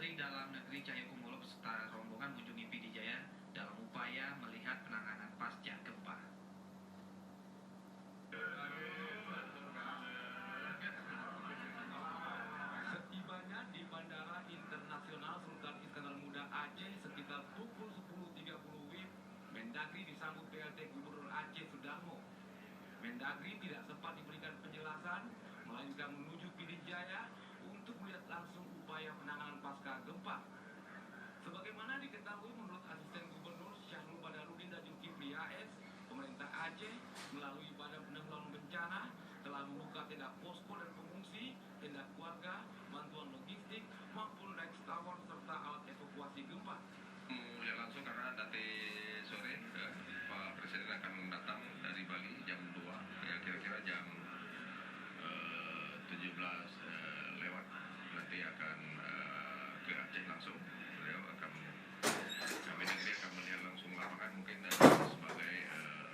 Menteri Dalam Negeri Cahyokumolo beserta rombongan mengunjungi PD Jaya dalam upaya melihat penanganan pasca gempa. Setibanya di Bandara Internasional Sultan Iskandar Muda Aceh sekitar pukul 10.30 WIB, Mendagri disambut PLT Gubernur Aceh Sudarmo. Mendagri tidak sempat diberikan penjelasan, melainkan menuju PD Jaya untuk melihat langsung upaya penanganan pasca gempa. Sebagaimana diketahui menurut Asisten Gubernur Syahrul Badarudin dan Zulkifli AS, pemerintah Aceh melalui Badan Penanggulangan Bencana telah membuka tenda posko dan pengungsi, tenda keluarga, bantuan logistik maupun Rex Tower serta alat evakuasi gempa. Melihat langsung karena nanti sore Pak Presiden akan datang dari Bali jam 2, ya kira-kira jam 17 lewat nanti akan ke Aceh langsung. Beliau akan kami negeri akan melihat langsung lapangan mungkin sebagai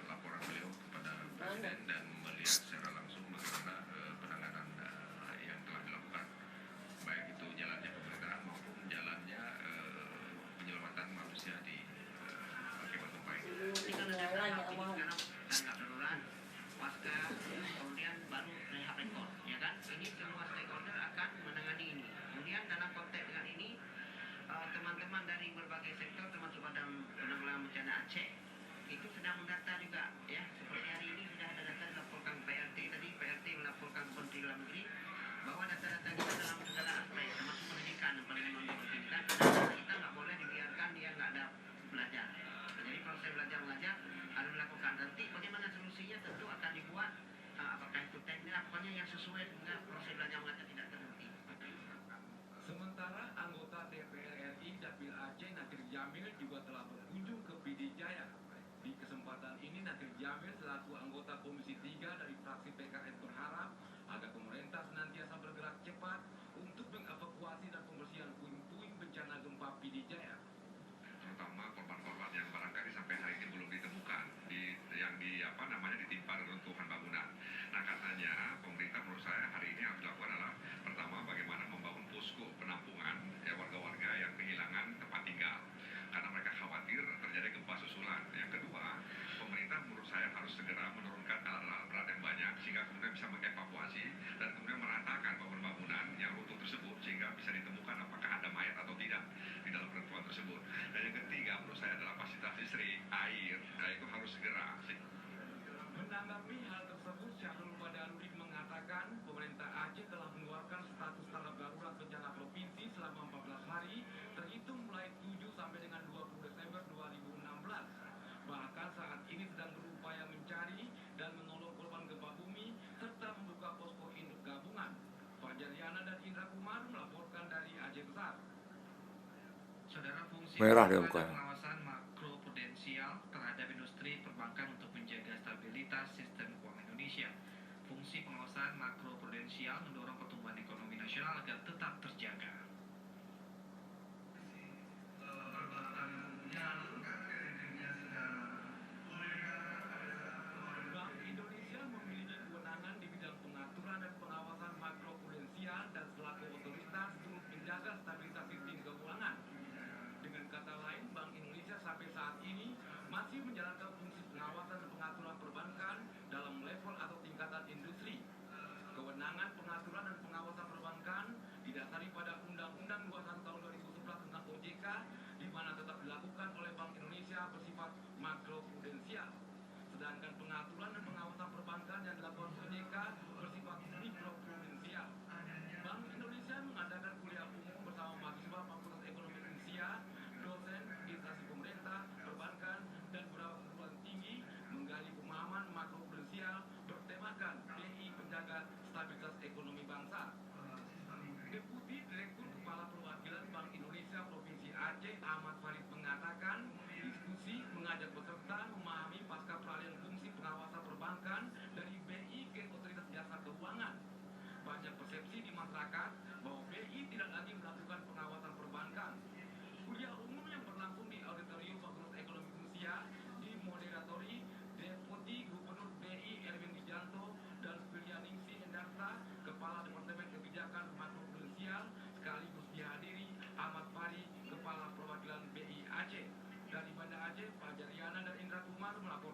laporan beliau kepada Presiden dan melihat secara langsung bagaimana penanganan yang telah dilakukan, baik itu jalannya pemerintahan maupun jalannya penyelamatan manusia di akibat gempa ini. Tinggal sekarang tanggap darurat pasca kemudian baru rehab rekor, ya kan? Ini semua stakeholder akan menangani ini. Kemudian dalam konteks dengan ini teman-teman dari berbagai sektor termasuk Badan Penanggulangan Bencana Aceh itu sedang mendata juga, ya. Seperti hari ini sudah ada data dilaporkan PLT tadi, PLT melaporkan Menteri Dalam Negeri bahwa data-data kita dalam segala aspek termasuk pendidikan yang paling pendidikan, data kita nggak boleh dibiarkan dia nggak ada belajar. Jadi proses belajar mengajar harus dilakukan. Nanti bagaimana solusinya tentu akan dibuat, apakah itu teknik, pokoknya yang sesuai dengan proses belajar mengajar tidak terhenti. Sementara anggota DPR RI Dapil Aceh Nadir Jamil juga telah berkunjung ke PD Jaya. Di kesempatan ini Nadir Jamil selaku anggota Komisi 3 dari fraksi PKS berharap agar pemerintah senantiasa bergerak cepat untuk mengevakuasi dan pembersihan puing-puing bencana gempa PD Jaya. Terutama korban-korban yang barangkali sampai hari ini belum ditemukan yang ditimpa reruntuhan bangunan. Nah, katanya pemerintah menurut saya hari ini harus dilakukan adalah pertama bagaimana membangun posko penampungan warga-warga yang kehilangan tempat tinggal karena mereka khawatir terjadi gempa susulan. Yang kedua, pemerintah menurut saya harus segera menurunkan alat-alat berat yang banyak sehingga kemudian bisa mengevakuasi dan kemudian meratakan bangunan-bangunan yang runtuh tersebut sehingga bisa ditemukan apakah ada mayat atau tidak di dalam reruntuhan tersebut. Dan yang ketiga menurut saya adalah fasilitas listrik, air, nah itu harus segera. Menanggapi hal tersebut, Syahrul Badarudin mengatakan pemerintah Aceh telah mengeluarkan status tanggap darurat bencana provinsi selama 14 hari terhitung mulai 7 sampai dengan 20 Desember 2016. Bahkan saat ini sedang berupaya mencari dan menolong korban gempa bumi serta membuka posko induk gabungan. Fajar Yana dan Indra Kumar melaporkan dari Aceh Besar. Saudara, fungsi Merah dia pada mukanya. pengawasan makroprudensial terhadap industri perbankan untuk menjaga stabilitas sistem keuangan Indonesia. Fungsi pengawasan makroprudensial mendorong pertumbuhan ekonomi nasional agar tetap terjaga. Bank Indonesia memiliki kewenangan di bidang pengaturan dan pengawasan makroprudensial dan selaku otoritas turut menjaga stabilitas sistem keuangan. Dengan kata lain, Bank Indonesia sampai saat ini masih menjalankan fungsi pengawasan dan pengaturan perbankan dalam level atau tingkatan industri. Kewenangan pengaturan dan pengawasan perbankan didasari pada Undang-Undang 21 tahun 2011 tentang OJK, di mana tetap dilakukan oleh Bank Indonesia bersifat makroprudensial. Sedangkan pengaturan dan pengawasan perbankan yang dilakukan OJK bersifat mikroprudensial. Bank Indonesia mengadakan kuliah umum bersama mahasiswa Fakultas Ekonomi Indonesia, dosen, instansi pemerintah, perbankan, dan beberapa perguruan tinggi menggali pemahaman makroprudensial bertemakan BI penjaga stabilitas ekonomi bangsa. Deputi Direktur Kepala Perwakilan Bank Indonesia Provinsi Aceh Ahmad Farid mengatakan diskusi mengajak peserta memahami pasca peralihan fungsi pengawasan perbankan dari BI ke Otoritas Jasa Keuangan. Banyak persepsi di masyarakat bahwa BI tidak lagi melakukan pengawasan perbankan. Kuliah umum yang berlangsung di Auditorium Fakultas Ekonomi Indonesia dimoderatori Deputi Gubernur BI Erwin Wijanto dan Filianingsi Endarsa, Kepala Departemen Kebijakan Makroprudensial, sekaligus dihadiri Ahmad Ananda Indra Kumar melaporkan.